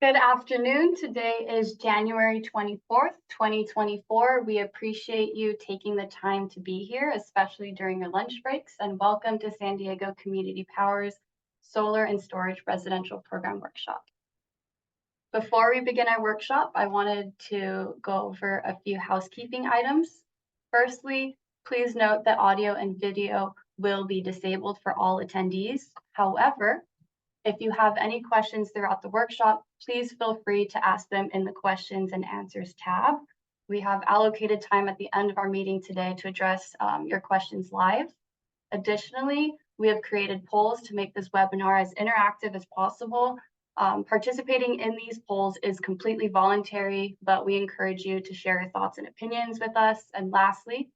Good afternoon. Today is January 24th, 2024. We appreciate you taking the time to be here, especially during your lunch breaks, and welcome to San Diego Community Power's Solar and Storage Residential Program Workshop. Before we begin our workshop, I wanted to go over a few housekeeping items. Firstly, please note that audio and video will be disabled for all attendees. However, if you have any questions throughout the workshop, please feel free to ask them in the questions and answers tab. We have allocated time at the end of our meeting today to address your questions live. Additionally, we have created polls to make this webinar as interactive as possible. Participating in these polls is completely voluntary, but we encourage you to share your thoughts and opinions with us. And lastly,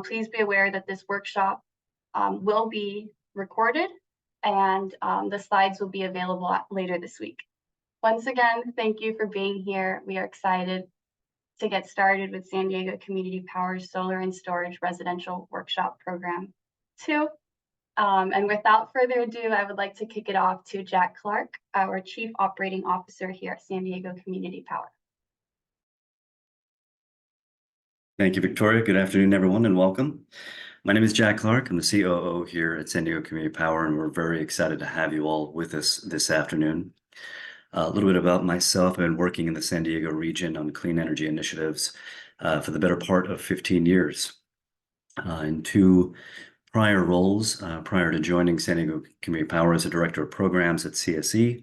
please be aware that this workshop will be recorded, and the slides will be available later this week. Once again, thank you for being here. We are excited to get started with San Diego Community Power's Solar and Storage Residential Workshop Program 2. And without further ado, I would like to kick it off to Jack Clark, our Chief Operating Officer here at San Diego Community Power. Thank you, Victoria. Good afternoon, everyone, and welcome. My name is Jack Clark. I'm the COO here at San Diego Community Power, and we're very excited to have you all with us this afternoon. A little bit about myself. I've been working in the San Diego region on clean energy initiatives for the better part of 15 years. In two prior roles, prior to joining San Diego Community Power as a Director of Programs at CSE,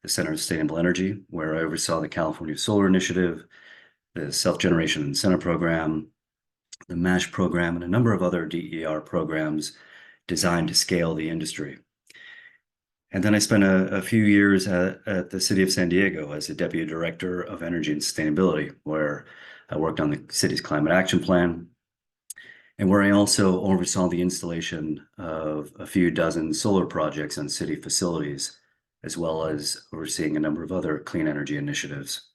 the Center for Sustainable Energy, where I oversaw the California Solar Initiative, the Self-Generation Incentive Program, the MASH program, and a number of other DER programs designed to scale the industry. And then I spent a few years at the City of San Diego as a Deputy Director of Energy and Sustainability, where I worked on the city's climate action plan, and where I also oversaw the installation of a few dozen solar projects on city facilities, as well as overseeing a number of other clean energy initiatives.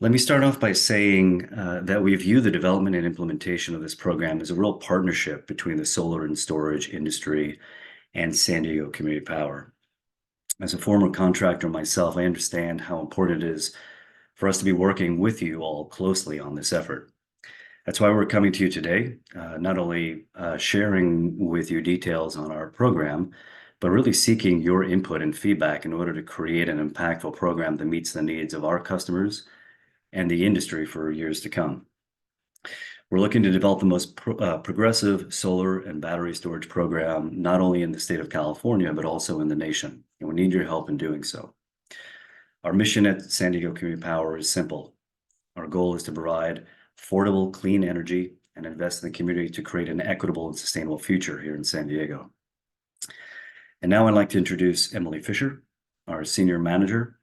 Let me start off by saying that we view the development and implementation of this program as a real partnership between the solar and storage industry and San Diego Community Power. As a former contractor myself, I understand how important it is for us to be working with you all closely on this effort. That's why we're coming to you today, not only sharing with you details on our program, but really seeking your input and feedback in order to create an impactful program that meets the needs of our customers and the industry for years to come. We're looking to develop the most progressive solar and battery storage program, not only in the state of California, but also in the nation, and we need your help in doing so. Our mission at San Diego Community Power is simple. Our goal is to provide affordable, clean energy and invest in the community to create an equitable and sustainable future here in San Diego. And now I'd like to introduce Emily Fisher, our Senior Manager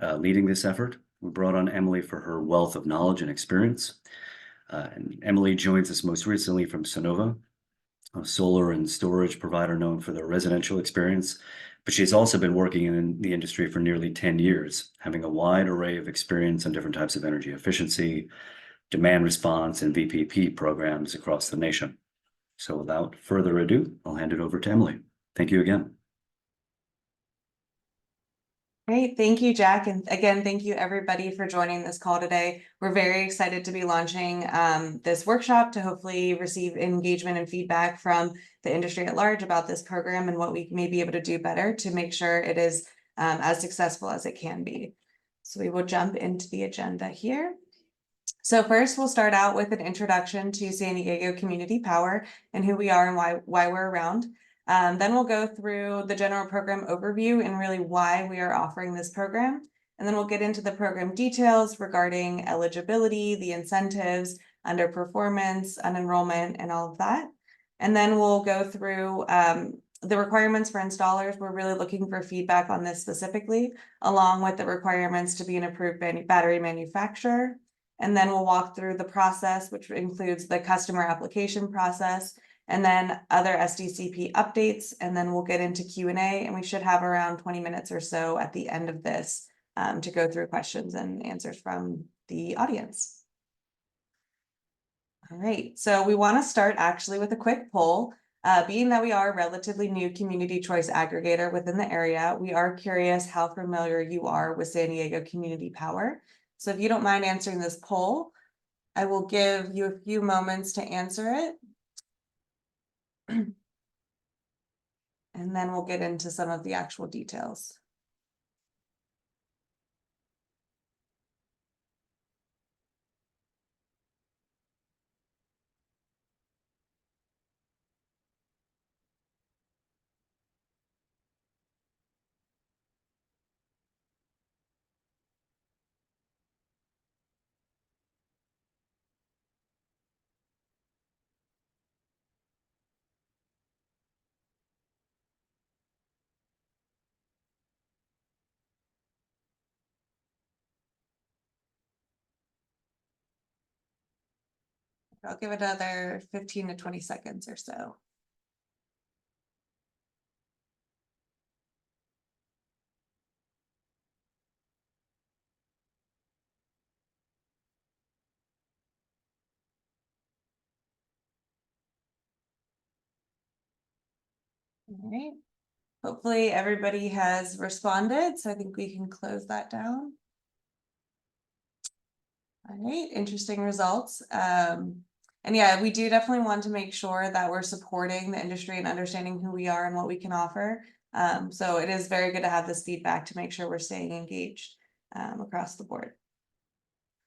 leading this effort. We brought on Emily for her wealth of knowledge and experience. And Emily joins us most recently from Sunnova, a solar and storage provider known for their residential experience, but she's also been working in the industry for nearly 10 years, having a wide array of experience on different types of energy efficiency, demand response, and VPP programs across the nation. So without further ado, I'll hand it over to Emily. Thank you again. Great. Thank you, Jack. And again, thank you everybody for joining this call today. We're very excited to be launching this workshop to hopefully receive engagement and feedback from the industry at large about this program and what we may be able to do better to make sure it is as successful as it can be. So we will jump into the agenda here. So first, we'll start out with an introduction to San Diego Community Power and who we are and why we're around. Then we'll go through the general program overview and really why we are offering this program. And then we'll get into the program details regarding eligibility, the incentives, underperformance, unenrollment, and all of that. And then we'll go through the requirements for installers. We're really looking for feedback on this specifically, along with the requirements to be an approved battery manufacturer. And then we'll walk through the process, which includes the customer application process, and then other SDCP updates, and then we'll get into Q&A, and we should have around 20 minutes or so at the end of this to go through questions and answers from the audience. All right, so we want to start actually with a quick poll. Being that we are a relatively new community choice aggregator within the area, we are curious how familiar you are with San Diego Community Power. So if you don't mind answering this poll, I will give you a few moments to answer it. And then we'll get into some of the actual details. I'll give it another 15 to 20 seconds or so. All right. Hopefully everybody has responded, so I think we can close that down. All right, interesting results. And yeah, we do definitely want to make sure that we're supporting the industry and understanding who we are and what we can offer. So it is very good to have this feedback to make sure we're staying engaged across the board.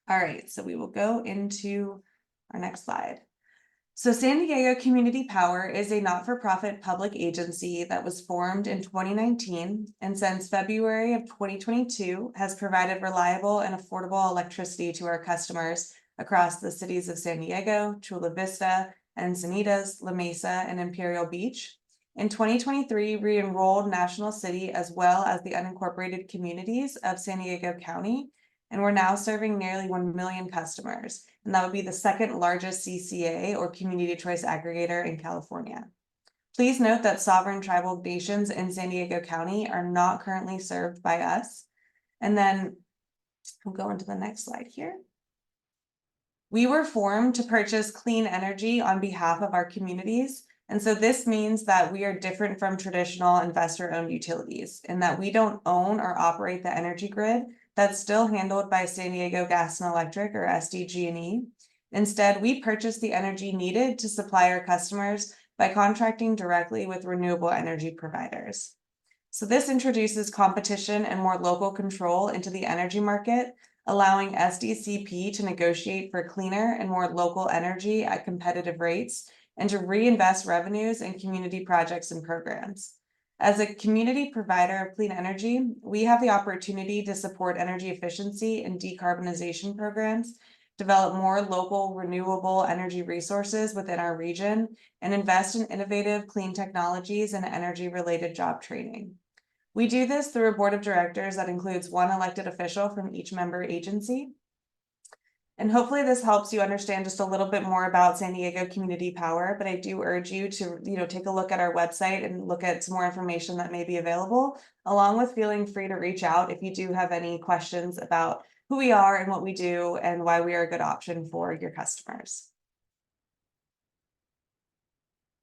All right, so we will go into our next slide. So San Diego Community Power is a not-for-profit public agency that was formed in 2019 and since February of 2022 has provided reliable and affordable electricity to our customers across the cities of San Diego, Chula Vista, Encinitas, La Mesa, and Imperial Beach. In 2023, we enrolled National City as well as the unincorporated communities of San Diego County, and we're now serving nearly 1 million customers. And that would be the second largest CCA or community choice aggregator in California. Please note that sovereign tribal nations in San Diego County are not currently served by us. And then we'll go into the next slide here. We were formed to purchase clean energy on behalf of our communities. And so this means that we are different from traditional investor-owned utilities in that we don't own or operate the energy grid. That's still handled by San Diego Gas and Electric or SDG&E. Instead, we purchase the energy needed to supply our customers by contracting directly with renewable energy providers. So this introduces competition and more local control into the energy market, allowing SDCP to negotiate for cleaner and more local energy at competitive rates and to reinvest revenues in community projects and programs. As a community provider of clean energy, we have the opportunity to support energy efficiency and decarbonization programs, develop more local renewable energy resources within our region, and invest in innovative clean technologies and energy-related job training. We do this through a board of directors that includes one elected official from each member agency. And hopefully this helps you understand just a little bit more about San Diego Community Power, but I do urge you to take a look at our website and look at some more information that may be available, along with feeling free to reach out if you do have any questions about who we are and what we do and why we are a good option for your customers.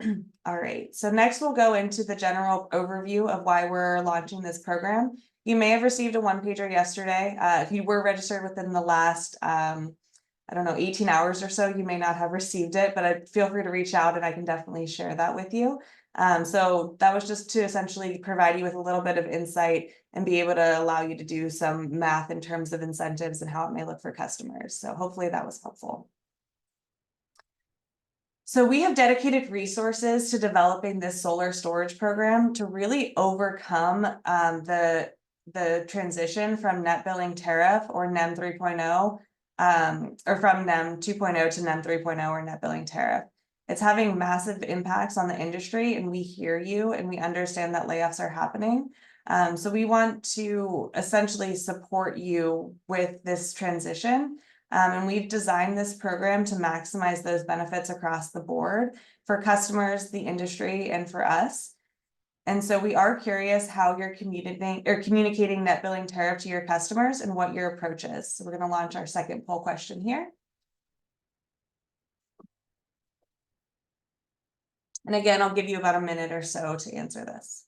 All right, so next we'll go into the general overview of why we're launching this program. You may have received a one-pager yesterday. If you were registered within the last, 18 hours or so, you may not have received it, but feel free to reach out and I can definitely share that with you. So that was just to essentially provide you with a little bit of insight and be able to allow you to do some math in terms of incentives and how it may look for customers. So hopefully that was helpful. So we have dedicated resources to developing this solar storage program to really overcome the transition from net billing tariff or NEM 3.0 or from NEM 2.0 to NEM 3.0 or net billing tariff. It's having massive impacts on the industry, and we hear you and we understand that layoffs are happening. So we want to essentially support you with this transition. And we've designed this program to maximize those benefits across the board for customers, the industry, and for us. And so we are curious how you're communicating net billing tariff to your customers and what your approach is. So we're going to launch our second poll question here. And again, I'll give you about a minute or so to answer this.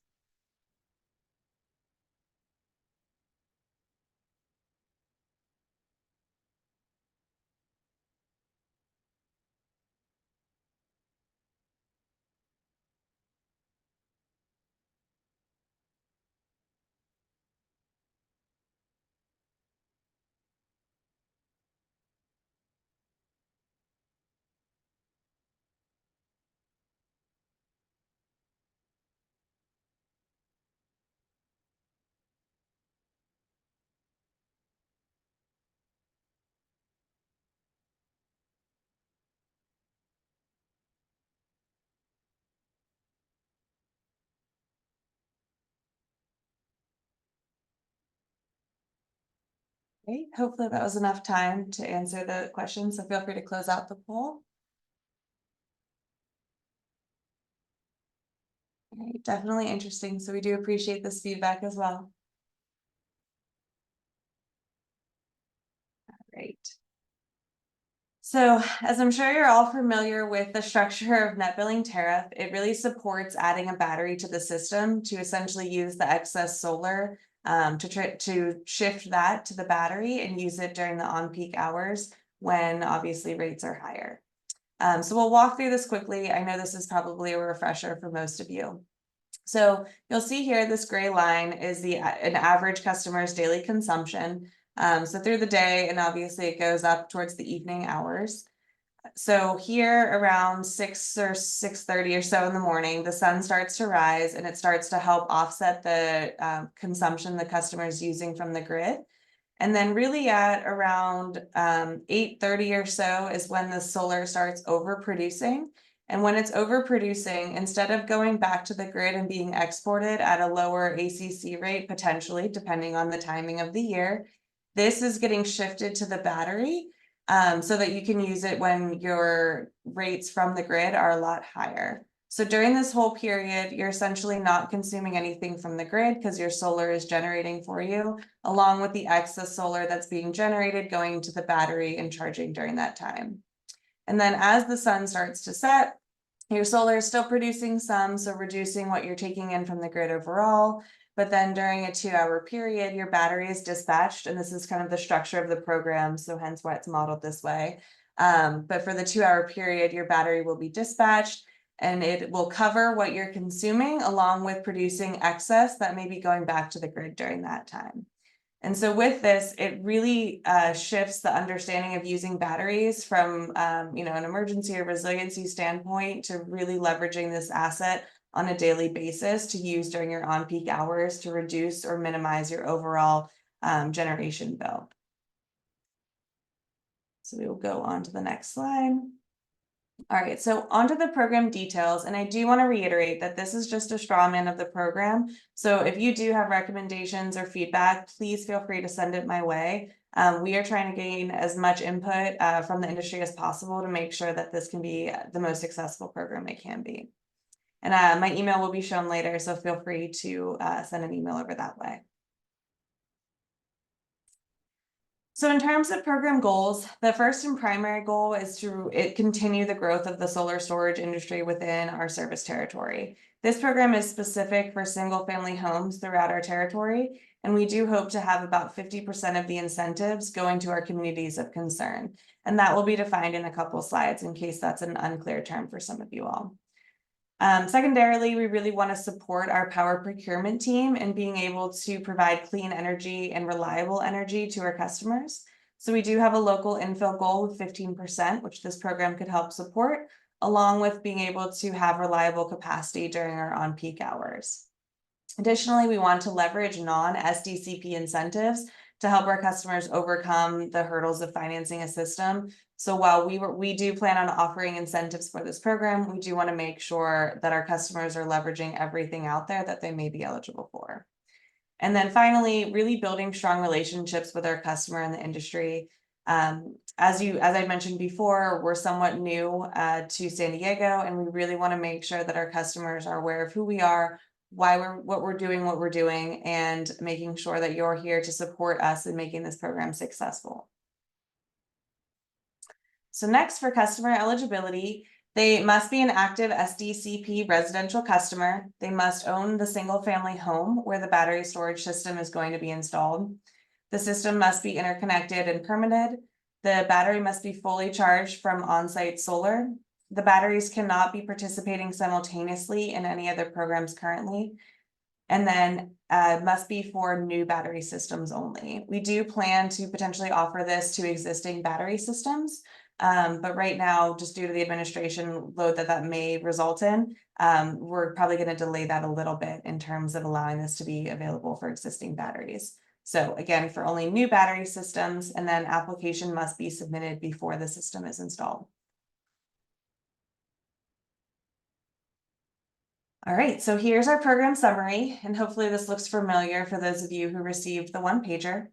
Great. Hopefully that was enough time to answer the question, so feel free to close out the poll. Right, definitely interesting, so we do appreciate this feedback as well. Great. So, as I'm sure you're all familiar with the structure of net billing tariff, it really supports adding a battery to the system to essentially use the excess solar to shift that to the battery and use it during the on-peak hours when obviously rates are higher. So we'll walk through this quickly. I know this is probably a refresher for most of you. So you'll see here, this gray line is an average customer's daily consumption. So through the day, and obviously it goes up towards the evening hours. So here around 6 or 6:30 or so in the morning, the sun starts to rise and it starts to help offset the consumption the customer is using from the grid. And then really at around 8:30 or so is when the solar starts overproducing. And when it's overproducing, instead of going back to the grid and being exported at a lower ACC rate, potentially, depending on the timing of the year, this is getting shifted to the battery so that you can use it when your rates from the grid are a lot higher. So during this whole period, you're essentially not consuming anything from the grid because your solar is generating for you, along with the excess solar that's being generated going to the battery and charging during that time. And then as the sun starts to set, your solar is still producing some, so reducing what you're taking in from the grid overall. But then during a 2-hour period, your battery is dispatched, and this is kind of the structure of the program, so hence why it's modeled this way. But for the 2-hour period, your battery will be dispatched, and it will cover what you're consuming along with producing excess that may be going back to the grid during that time. And so with this, it really shifts the understanding of using batteries from an emergency or resiliency standpoint to really leveraging this asset on a daily basis to use during your on-peak hours to reduce or minimize your overall generation bill. So we will go on to the next slide. All right, so onto the program details, and I do want to reiterate that this is just a straw man of the program. So if you do have recommendations or feedback, please feel free to send it my way. We are trying to gain as much input from the industry as possible to make sure that this can be the most successful program it can be. And my email will be shown later, so feel free to send an email over that way. So in terms of program goals, the first and primary goal is to continue the growth of the solar storage industry within our service territory. This program is specific for single family homes throughout our territory, and we do hope to have about 50% of the incentives going to our communities of concern. And that will be defined in a couple slides in case that's an unclear term for some of you all. Secondarily, we really want to support our power procurement team in being able to provide clean energy and reliable energy to our customers. So we do have a local infill goal of 15%, which this program could help support, along with being able to have reliable capacity during our on-peak hours. Additionally, we want to leverage non-SDCP incentives to help our customers overcome the hurdles of financing a system. So while we do plan on offering incentives for this program, we do want to make sure that our customers are leveraging everything out there that they may be eligible for. And then finally, really building strong relationships with our customer in the industry. As I mentioned before, we're somewhat new to San Diego, and we really want to make sure that our customers are aware of who we are, what we're doing, and making sure that you're here to support us in making this program successful. So next, for customer eligibility, They must be an active SDCP residential customer. They must own the single-family home where the battery storage system is going to be installed. The system must be interconnected and permitted. The battery must be fully charged from on-site solar. The batteries cannot be participating simultaneously in any other programs currently. And then must be for new battery systems only. We do plan to potentially offer this to existing battery systems. But right now, just due to the administration load that may result in, we're probably going to delay that a little bit in terms of allowing this to be available for existing batteries. So again, for only new battery systems, and then application must be submitted before the system is installed. All right, so here's our program summary, and hopefully this looks familiar for those of you who received the one pager.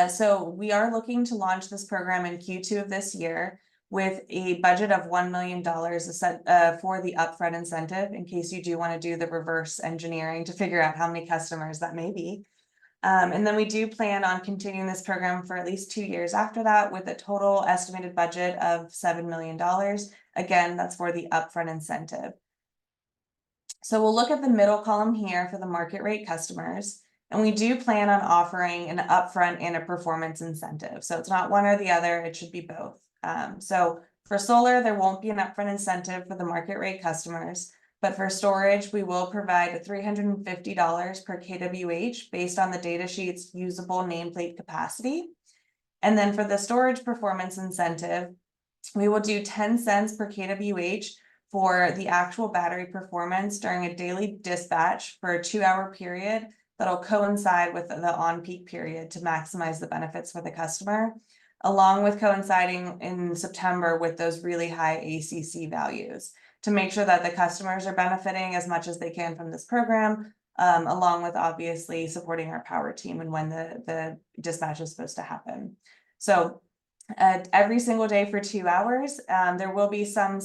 So we are looking to launch this program in Q2 of this year with a budget of $1 million for the upfront incentive, in case you do want to do the reverse engineering to figure out how many customers that may be. And then we do plan on continuing this program for at least 2 years after that with a total estimated budget of $7 million. Again, that's for the upfront incentive. So we'll look at the middle column here for the market rate customers, and we do plan on offering an upfront and a performance incentive. So it's not one or the other, it should be both. So for solar, there won't be an upfront incentive for the market rate customers, but for storage, we will provide $350 per kWh based on the data sheet's usable nameplate capacity. And then for the storage performance incentive, we will do 10 cents per kWh for the actual battery performance during a daily dispatch for a 2-hour period that'll coincide with the on-peak period to maximize the benefits for the customer, along with coinciding in September with those really high ACC values to make sure that the customers are benefiting as much as they can from this program, along with obviously supporting our power team and when the dispatch is supposed to happen. So every single day for 2 hours. There will be some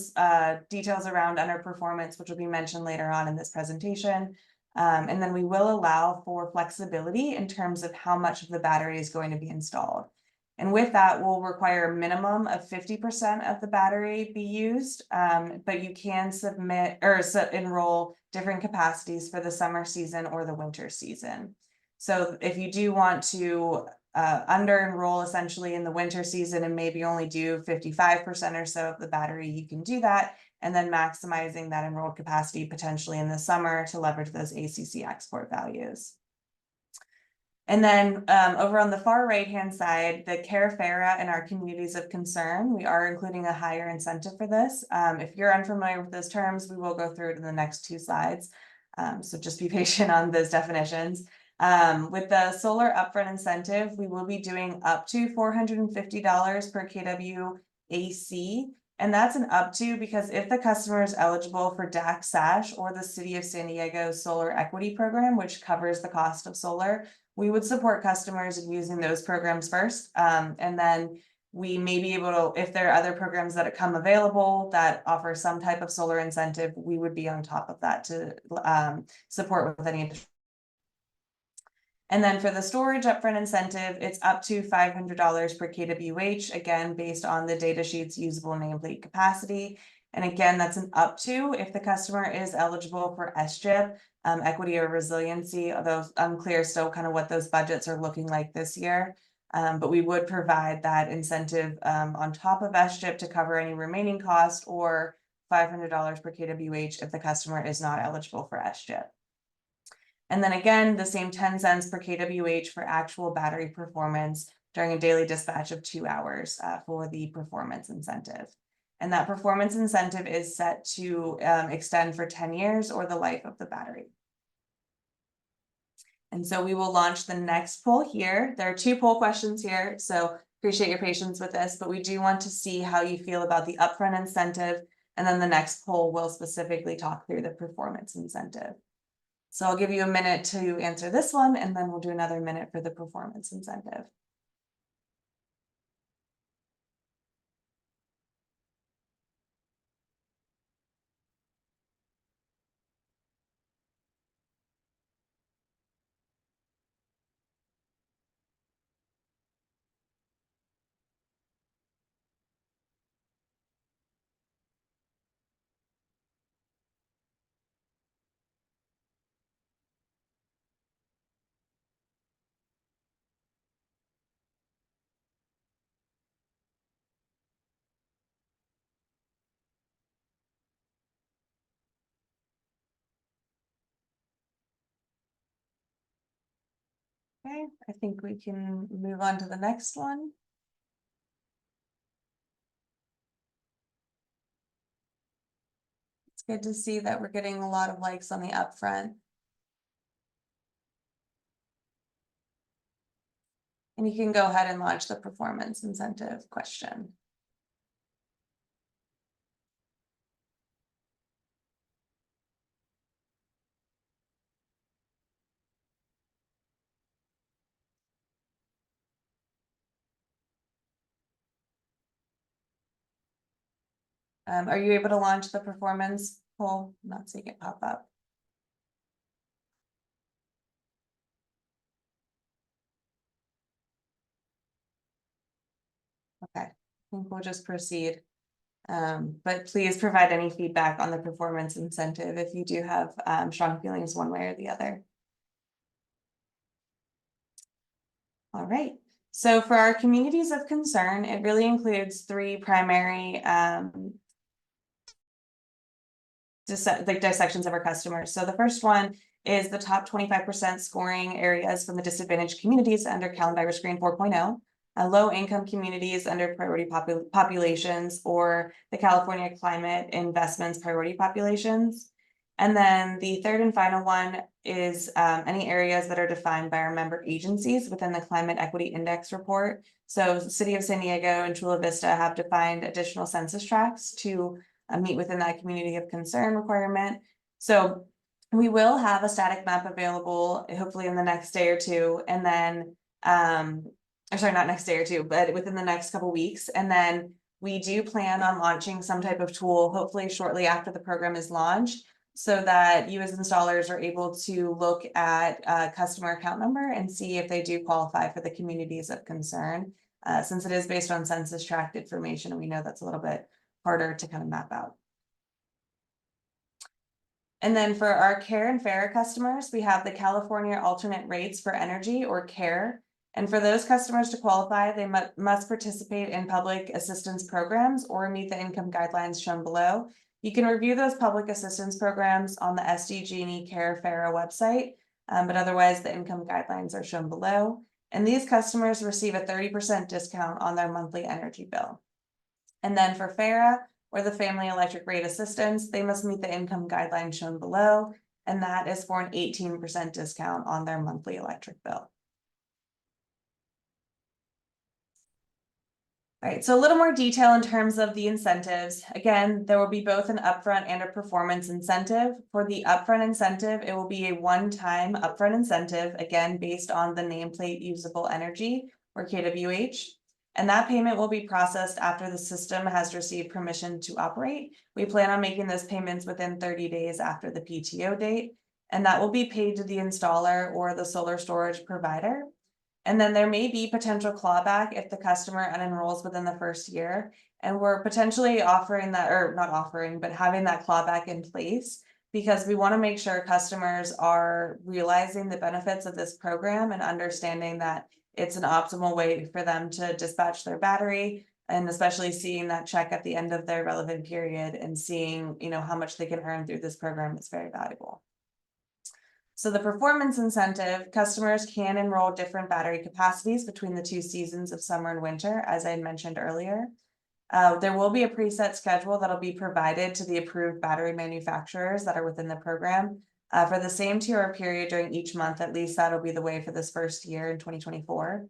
details around underperformance, which will be mentioned later on in this presentation. And then we will allow for flexibility in terms of how much of the battery is going to be installed. And with that, we'll require a minimum of 50% of the battery be used, but you can submit or enroll different capacities for the summer season or the winter season. So if you do want to under enroll essentially in the winter season and maybe only do 55% or so of the battery, you can do that, and then maximizing that enrolled capacity potentially in the summer to leverage those ACC export values. And then over on the far right hand side, the CARE-FARA and our communities of concern, we are including a higher incentive for this. If you're unfamiliar with those terms, we will go through it in the next 2 slides. So just be patient on those definitions. With the solar upfront incentive, we will be doing up to $450 per kW AC. And that's an up to because if the customer is eligible for DAC/SASH or the City of San Diego Solar Equity Program, which covers the cost of solar, we would support customers in using those programs first. And then we may be able to, if there are other programs that come available that offer some type of solar incentive, we would be on top of that to support with any additional. And then for the storage upfront incentive, it's up to $500 per kWh, again, based on the data sheet's usable nameplate capacity. And again, that's an up to if the customer is eligible for SGIP, equity or resiliency, although unclear still kind of what those budgets are looking like this year. But we would provide that incentive on top of SGIP to cover any remaining cost, or $500 per kWh if the customer is not eligible for SGIP. And then again, the same 10 cents per kWh for actual battery performance during a daily dispatch of 2 hours for the performance incentive. And that performance incentive is set to extend for 10 years or the life of the battery. And so we will launch the next poll here. There are 2 poll questions here, so appreciate your patience with this, but we do want to see how you feel about the upfront incentive. And then the next poll will specifically talk through the performance incentive. So I'll give you a minute to answer this one, and then we'll do another minute for the performance incentive. Okay, I think we can move on to the next one. It's good to see that we're getting a lot of likes on the upfront. And you can go ahead and launch the performance incentive question. Are you able to launch the performance poll? Not seeing it pop up. Okay, I think we'll just proceed. But please provide any feedback on the performance incentive if you do have strong feelings one way or the other. All right, so for our communities of concern, it really includes three primary dissections of our customers. So the first one is the top 25% scoring areas from the disadvantaged communities under CalEnVIRUS Screen 4.0. Low income communities under priority populations, or the California Climate Investments priority populations. And then the third and final one is any areas that are defined by our member agencies within the Climate Equity Index report. So the City of San Diego and Chula Vista have defined additional census tracts to meet within that community of concern requirement. So we will have a static map available hopefully in the next day or two, and then or sorry, not next day or two, but within the next couple weeks. And then we do plan on launching some type of tool, hopefully shortly after the program is launched, so that you as installers are able to look at customer account number and see if they do qualify for the communities of concern. Since it is based on census tract information, and we know that's a little bit harder to kind of map out. And then for our CARE and FARA customers, we have the California Alternate Rates for Energy, or CARE. And for those customers to qualify, they must participate in public assistance programs or meet the income guidelines shown below. You can review those public assistance programs on the SDG&E CARE FARA website, but otherwise the income guidelines are shown below. And these customers receive a 30% discount on their monthly energy bill. And then for FARA, or the Family Electric Rate Assistance, they must meet the income guidelines shown below, and that is for an 18% discount on their monthly electric bill. All right, so a little more detail in terms of the incentives. Again, there will be both an upfront and a performance incentive. For the upfront incentive, it will be a one-time upfront incentive, again, based on the nameplate usable energy, or KWH. And that payment will be processed after the system has received permission to operate. We plan on making those payments within 30 days after the PTO date, and that will be paid to the installer or the solar storage provider. And then there may be potential clawback if the customer unenrolls within the first year. And we're potentially offering that, or not offering, but having that clawback in place, because we want to make sure customers are realizing the benefits of this program and understanding that it's an optimal way for them to dispatch their battery, and especially seeing that check at the end of their relevant period and seeing, how much they can earn through this program is very valuable. So the performance incentive, customers can enroll different battery capacities between the two seasons of summer and winter, as I had mentioned earlier. There will be a preset schedule that'll be provided to the approved battery manufacturers that are within the program. For the same 2-hour period during each month, at least that'll be the way for this first year in 2024.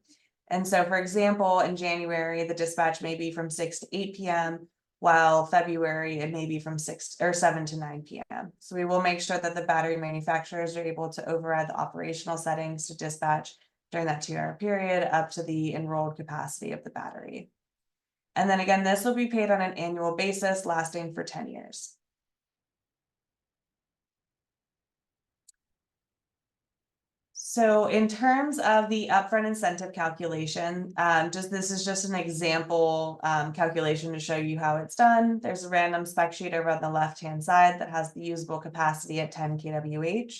And so, for example, in January, the dispatch may be from 6 to 8 p.m., while February it may be from 7 to 9 p.m. So we will make sure that the battery manufacturers are able to override the operational settings to dispatch during that 2-hour period up to the enrolled capacity of the battery. And then again, this will be paid on an annual basis lasting for 10 years. So in terms of the upfront incentive calculation, this is just an example calculation to show you how it's done. There's a random spec sheet over on the left-hand side that has the usable capacity at 10 kWh.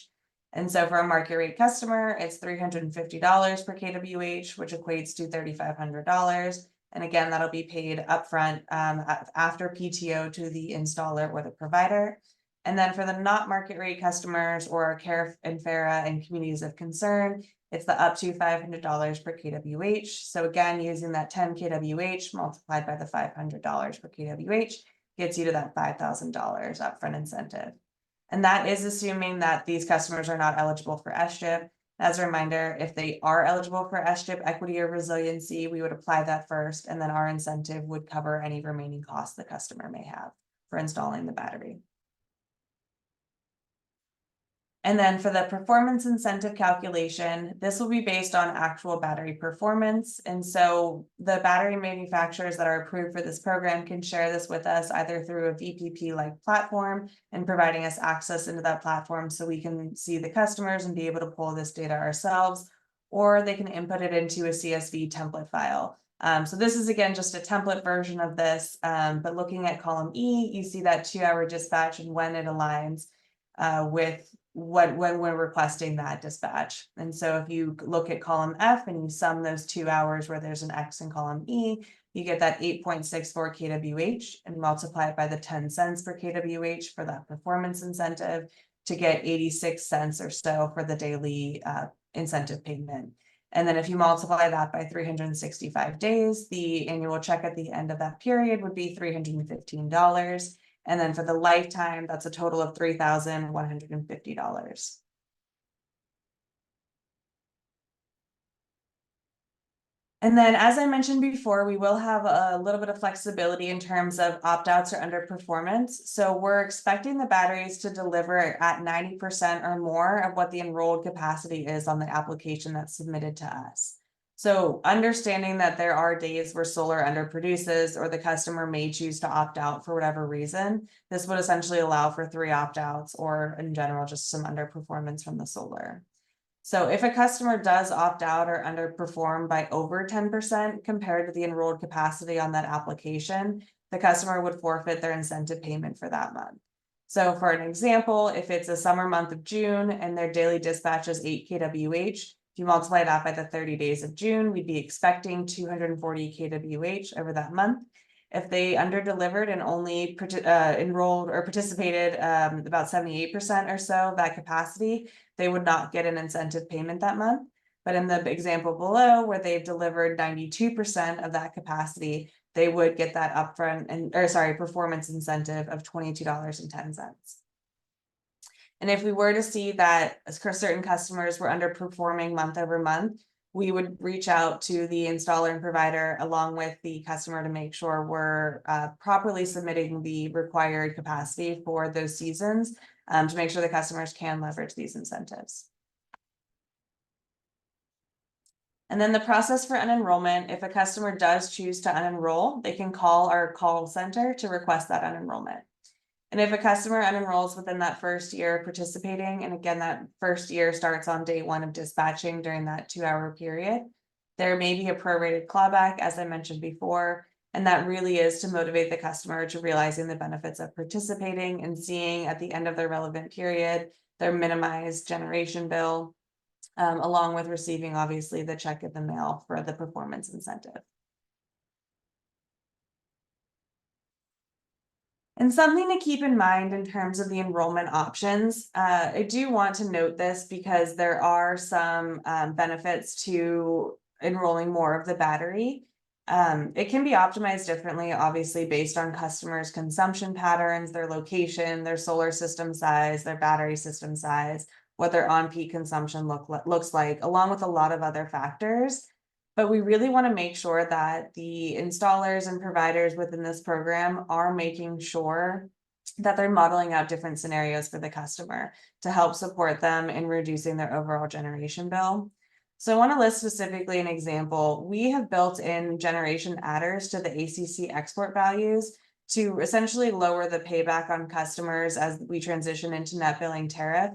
And so for a market rate customer, it's $350 per kWh, which equates to $3,500. And again, that'll be paid upfront after PTO to the installer or the provider. And then for the not market rate customers or CARE and FARA and communities of concern, it's the up to $500 per kWh. So again, using that 10 kWh multiplied by the $500 per kWh gets you to that $5,000 upfront incentive. And that is assuming that these customers are not eligible for SCHIP. As a reminder, if they are eligible for SCHIP equity or resiliency, we would apply that first, and then our incentive would cover any remaining costs the customer may have for installing the battery. And then for the performance incentive calculation, this will be based on actual battery performance. And so the battery manufacturers that are approved for this program can share this with us either through a VPP-like platform and providing us access into that platform so we can see the customers and be able to pull this data ourselves, or they can input it into a CSV template file. So this is, again, just a template version of this, but looking at column E, you see that 2-hour dispatch and when it aligns with when we're requesting that dispatch. And so if you look at column F and you sum those 2 hours where there's an X in column E, you get that 8.64 kWh and multiply it by the 10 cents per kWh for that performance incentive to get 86 cents or so for the daily incentive payment. And then if you multiply that by 365 days, the annual check at the end of that period would be $315. And then for the lifetime, that's a total of $3,150. And then, as I mentioned before, we will have a little bit of flexibility in terms of opt-outs or underperformance. So we're expecting the batteries to deliver at 90% or more of what the enrolled capacity is on the application that's submitted to us. So understanding that there are days where solar underproduces or the customer may choose to opt out for whatever reason, this would essentially allow for 3 opt-outs or in general, just some underperformance from the solar. So if a customer does opt out or underperform by over 10% compared to the enrolled capacity on that application, the customer would forfeit their incentive payment for that month. So for an example, if it's a summer month of June and their daily dispatch is 8 kWh, if you multiply that by the 30 days of June, we'd be expecting 240 kWh over that month. If they underdelivered and only enrolled or participated about 78% or so of that capacity, they would not get an incentive payment that month. But in the example below, where they've delivered 92% of that capacity, they would get that upfront performance incentive of $22.10. And if we were to see that certain customers were underperforming month over month, we would reach out to the installer and provider along with the customer to make sure we're properly submitting the required capacity for those seasons to make sure the customers can leverage these incentives. And then the process for unenrollment, if a customer does choose to unenroll, they can call our call center to request that unenrollment. And if a customer unenrolls within that first year participating, and again, that first year starts on day 1 of dispatching during that 2-hour period, there may be a prorated clawback, as I mentioned before, and that really is to motivate the customer to realizing the benefits of participating and seeing at the end of their relevant period, their minimized generation bill, along with receiving obviously the check in the mail for the performance incentive. And something to keep in mind in terms of the enrollment options, I do want to note this because there are some benefits to enrolling more of the battery. It can be optimized differently, obviously, based on customers' consumption patterns, their location, their solar system size, their battery system size, what their on-peak consumption looks like, along with a lot of other factors. But we really want to make sure that the installers and providers within this program are making sure that they're modeling out different scenarios for the customer to help support them in reducing their overall generation bill. So I want to list specifically an example. We have built in generation adders to the ACC export values to essentially lower the payback on customers as we transition into net billing tariff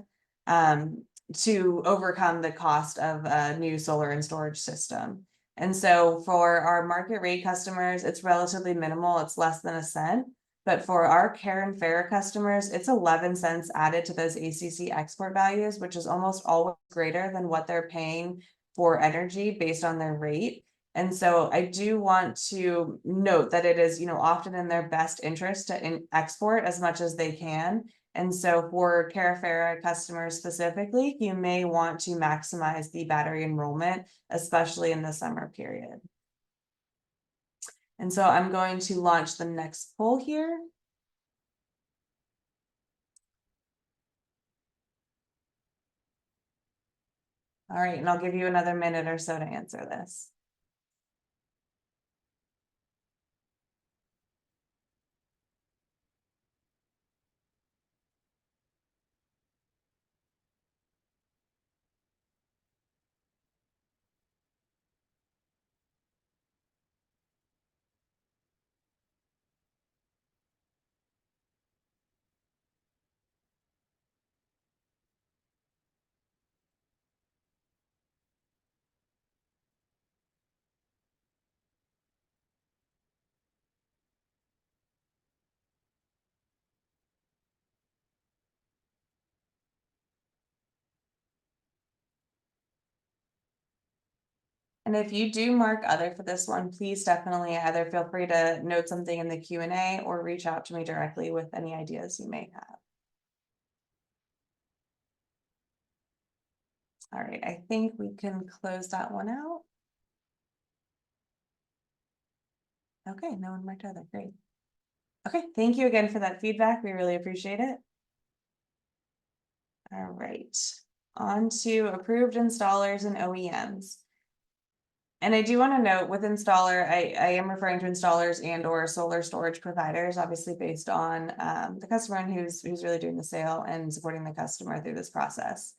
to overcome the cost of a new solar and storage system. And so for our market rate customers, it's relatively minimal. It's less than a cent. But for our CARE and FARA customers, it's 11 cents added to those ACC export values, which is almost always greater than what they're paying for energy based on their rate. And so I do want to note that it is, often in their best interest to export as much as they can And so for Carafera customers specifically, you may want to maximize the battery enrollment, especially in the summer period. And so I'm going to launch the next poll here. All right, and I'll give you another minute or so to answer this. And if you do mark other for this one, please definitely either feel free to note something in the Q&A or reach out to me directly with any ideas you may have. All right, I think we can close that one out. Okay, no one marked other, great. Okay, thank you again for that feedback. We really appreciate it. All right, on to approved installers and OEMs. And I do want to note with installer, I am referring to installers and or solar storage providers, obviously based on the customer and who's really doing the sale and supporting the customer through this process.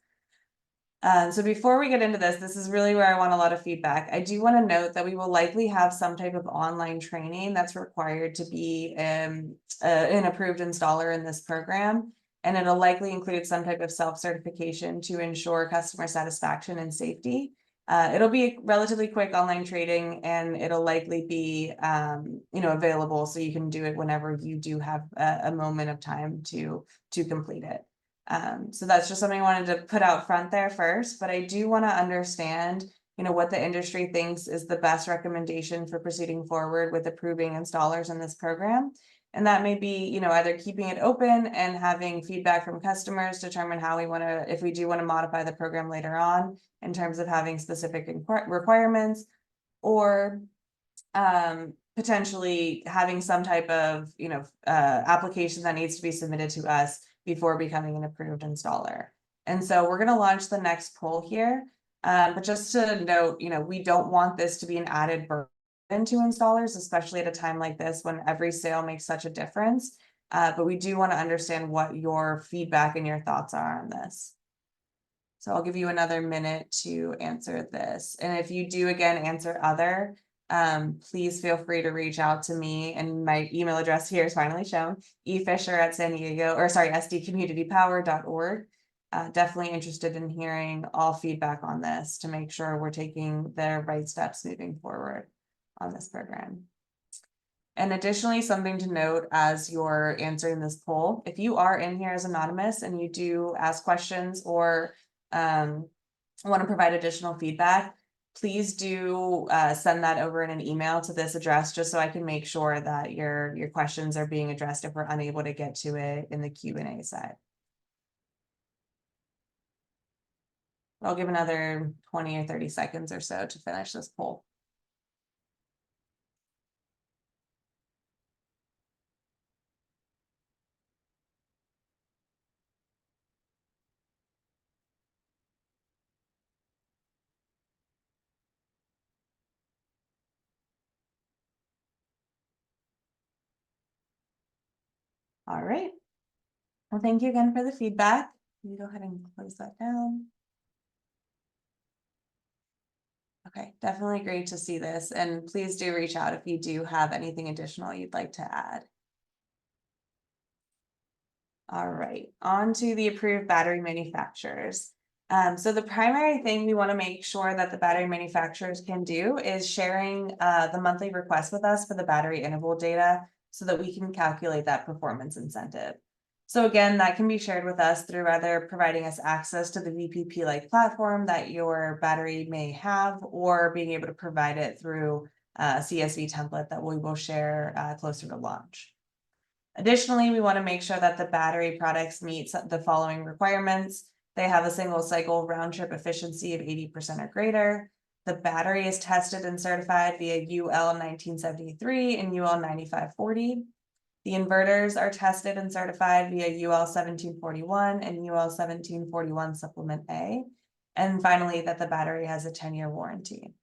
So before we get into this, this is really where I want a lot of feedback. I do want to note that we will likely have some type of online training that's required to be an approved installer in this program. And it'll likely include some type of self-certification to ensure customer satisfaction and safety. It'll be a relatively quick online training and it'll likely be available so you can do it whenever you do have a moment of time to complete it. So that's just something I wanted to put out front there first, but I do want to understand, what the industry thinks is the best recommendation for proceeding forward with approving installers in this program. And that may be, either keeping it open and having feedback from customers determine how we want to, if we do want to modify the program later on in terms of having specific requirements, or potentially having some type of, application that needs to be submitted to us before becoming an approved installer. And so we're going to launch the next poll here. But just to note, we don't want this to be an added burden to installers, especially at a time like this when every sale makes such a difference. But we do want to understand what your feedback and your thoughts are on this. So I'll give you another minute to answer this. And if you do again answer other, please feel free to reach out to me, and my email address here is finally shown, sdcommunitypower.org. Definitely interested in hearing all feedback on this to make sure we're taking the right steps moving forward on this program. And additionally, something to note as you're answering this poll, if you are in here as anonymous and you do ask questions or want to provide additional feedback, please do send that over in an email to this address, just so I can make sure that your questions are being addressed if we're unable to get to it in the Q&A side. I'll give another 20 or 30 seconds or so to finish this poll. All right. Well, thank you again for the feedback. You go ahead and close that down. Okay, definitely great to see this. And please do reach out if you do have anything additional you'd like to add. All right, on to the approved battery manufacturers. So the primary thing we want to make sure that the battery manufacturers can do is sharing the monthly request with us for the battery interval data so that we can calculate that performance incentive. So again, that can be shared with us through either providing us access to the VPP-like platform that your battery may have, or being able to provide it through a CSV template that we will share closer to launch. Additionally, we want to make sure that the battery products meet the following requirements. They have a single cycle round trip efficiency of 80% or greater. The battery is tested and certified via UL 1973 and UL 9540. The inverters are tested and certified via UL 1741 and UL 1741 Supplement A. And finally, that the battery has a 10-year warranty.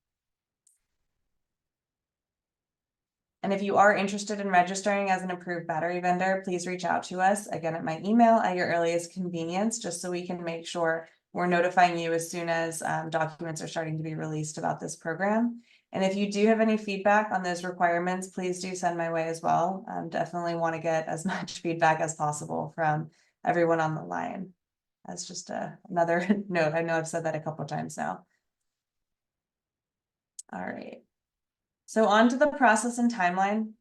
And if you are interested in registering as an approved battery vendor, please reach out to us again at my email at your earliest convenience, just so we can make sure we're notifying you as soon as documents are starting to be released about this program. And if you do have any feedback on those requirements, please do send my way as well. Definitely want to get as much feedback as possible from everyone on the line. That's just another note. I know I've said that a couple of times now. All right. So on to the process and timeline.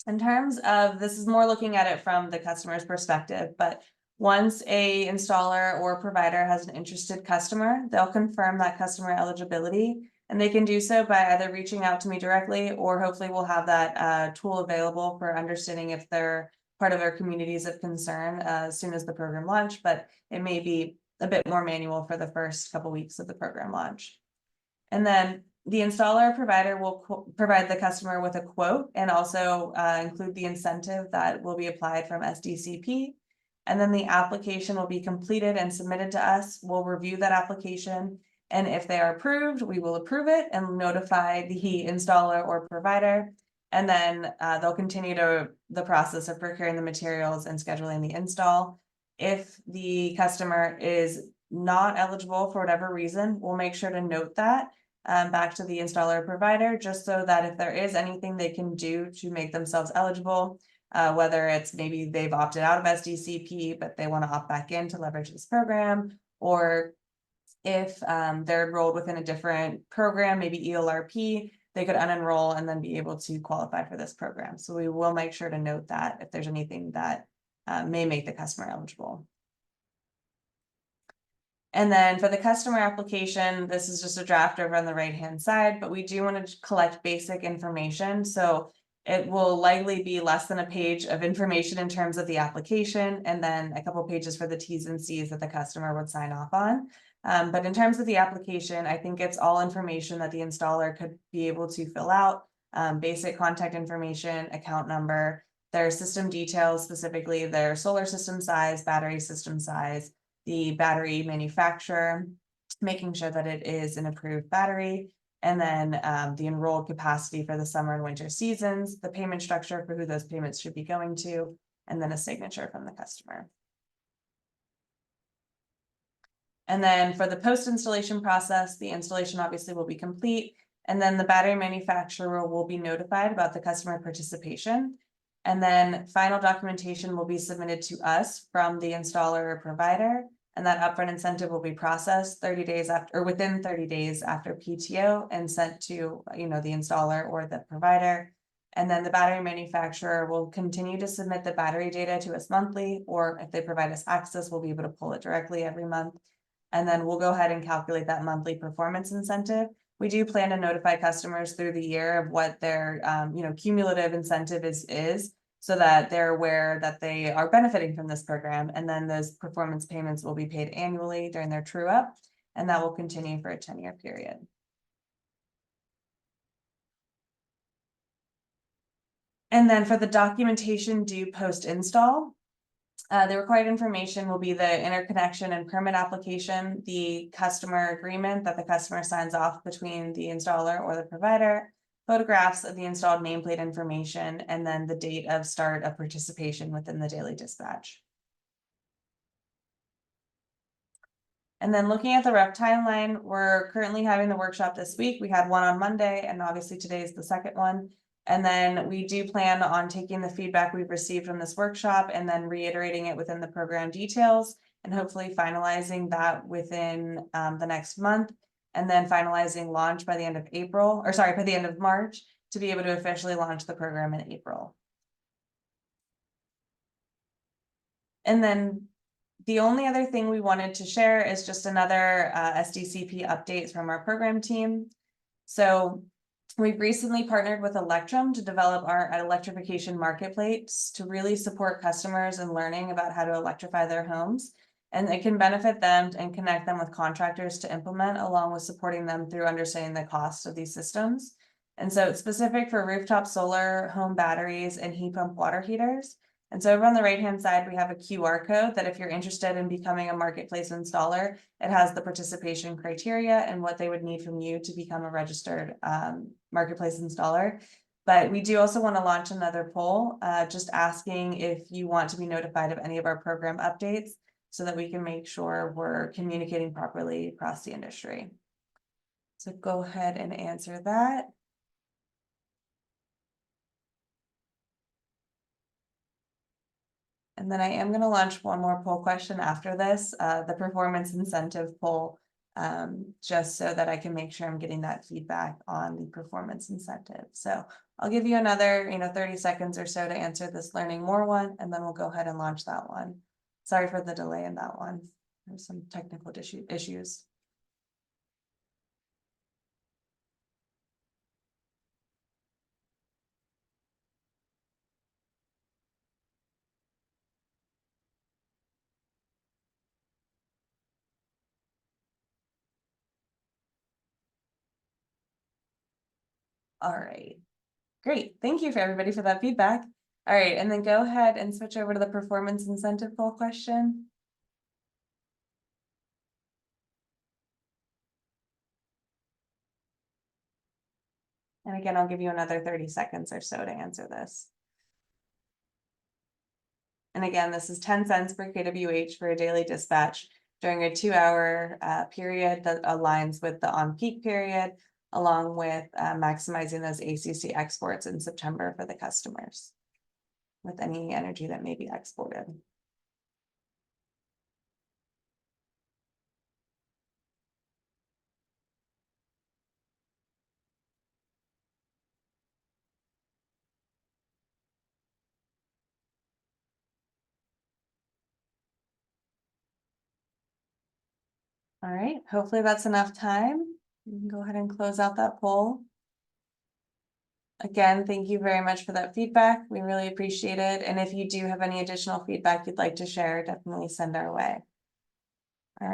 In terms of, this is more looking at it from the customer's perspective, but once a installer or provider has an interested customer, they'll confirm that customer eligibility, and they can do so by either reaching out to me directly, or hopefully we'll have that tool available for understanding if they're part of our communities of concern as soon as the program launch, but it may be a bit more manual for the first couple weeks of the program launch. And then the installer or provider will provide the customer with a quote and also include the incentive that will be applied from SDCP. And then the application will be completed and submitted to us. We'll review that application. And if they are approved, we will approve it and notify the installer or provider. And then they'll continue the process of procuring the materials and scheduling the install. If the customer is not eligible for whatever reason, we'll make sure to note that back to the installer or provider, just so that if there is anything they can do to make themselves eligible, whether it's maybe they've opted out of SDCP, but they want to opt back in to leverage this program, or if they're enrolled within a different program, maybe ELRP, they could unenroll and then be able to qualify for this program. So we will make sure to note that if there's anything that may make the customer eligible. And then for the customer application, this is just a draft over on the right-hand side, but we do want to collect basic information. So it will likely be less than a page of information in terms of the application, and then a couple pages for the T's and C's that the customer would sign off on. But in terms of the application, I think it's all information that the installer could be able to fill out. Basic contact information, account number, their system details, specifically their solar system size, battery system size, the battery manufacturer, making sure that it is an approved battery, and then the enrolled capacity for the summer and winter seasons, the payment structure for who those payments should be going to, and then a signature from the customer. And then for the post-installation process, the installation obviously will be complete, and then the battery manufacturer will be notified about the customer participation. And then final documentation will be submitted to us from the installer or provider, and that upfront incentive will be processed 30 days after, or within 30 days after PTO, and sent to the installer or the provider. And then the battery manufacturer will continue to submit the battery data to us monthly, or if they provide us access, we'll be able to pull it directly every month. And then we'll go ahead and calculate that monthly performance incentive. We do plan to notify customers through the year of what their cumulative incentive is, so that they're aware that they are benefiting from this program. And then those performance payments will be paid annually during their true up, and that will continue for a 10-year period. And then for the documentation due post-install, the required information will be the interconnection and permit application, the customer agreement that the customer signs off between the installer or the provider, photographs of the installed nameplate information, and then the date of start of participation within the daily dispatch. And then looking at the rough timeline, we're currently having the workshop this week. We had one on Monday, and obviously today is the second one. And then we do plan on taking the feedback we've received from this workshop and then reiterating it within the program details, and hopefully finalizing that within the next month, and then finalizing launch by the end of April, or sorry, by the end of March, to be able to officially launch the program in April. And then the only other thing we wanted to share is just another SDCP updates from our program team. So We've recently partnered with Electrum to develop our electrification marketplace to really support customers in learning about how to electrify their homes. And it can benefit them and connect them with contractors to implement, along with supporting them through understanding the cost of these systems. And so it's specific for rooftop solar, home batteries, and heat pump water heaters. And so over on the right-hand side, we have a QR code that if you're interested in becoming a marketplace installer, it has the participation criteria and what they would need from you to become a registered marketplace installer. But we do also want to launch another poll, just asking if you want to be notified of any of our program updates so that we can make sure we're communicating properly across the industry. So go ahead and answer that. And then I am going to launch one more poll question after this, the performance incentive poll, just so that I can make sure I'm getting that feedback on the performance incentive. So I'll give you another, 30 seconds or so to answer this Learning More one, and then we'll go ahead and launch that one. Sorry for the delay in that one. There's some technical issues. All right, great. Thank you for everybody for that feedback. All right, and then go ahead and switch over to the performance incentive poll question. And again, I'll give you another 30 seconds or so to answer this. And again, this is 10 cents per kWh for a daily dispatch during a 2-hour period that aligns with the on-peak period, along with maximizing those ACC exports in September for the customers with any energy that may be exported. All right, hopefully that's enough time. You can go ahead and close out that poll. Again, thank you very much for that feedback. We really appreciate it. And if you do have any additional feedback you'd like to share, definitely send our way.